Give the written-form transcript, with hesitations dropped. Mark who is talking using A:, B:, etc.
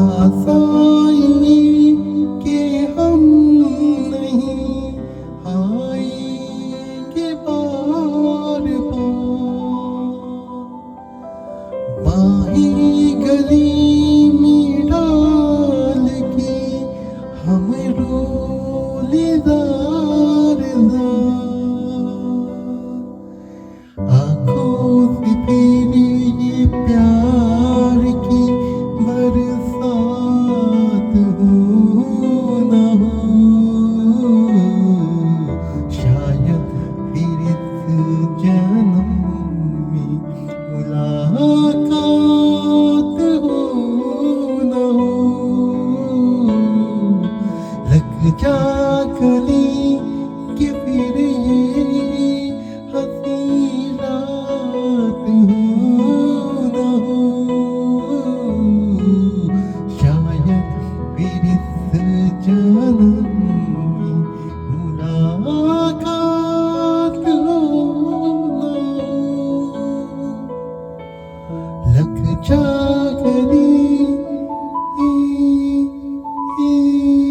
A: आसाई कि हम नहीं आएंगे बार बार। बाहें गली में डाल के हम रोलेदार आंखों से फिर ये प्यार की बरसात हो न हो। शायद फिर इस जन्म में मुलाकात हो न हो। लग जा गले कि फिर ये हंसी रात हो न हो। शायद फिर इस जन्म में मुलाकात हो न हो। लग जा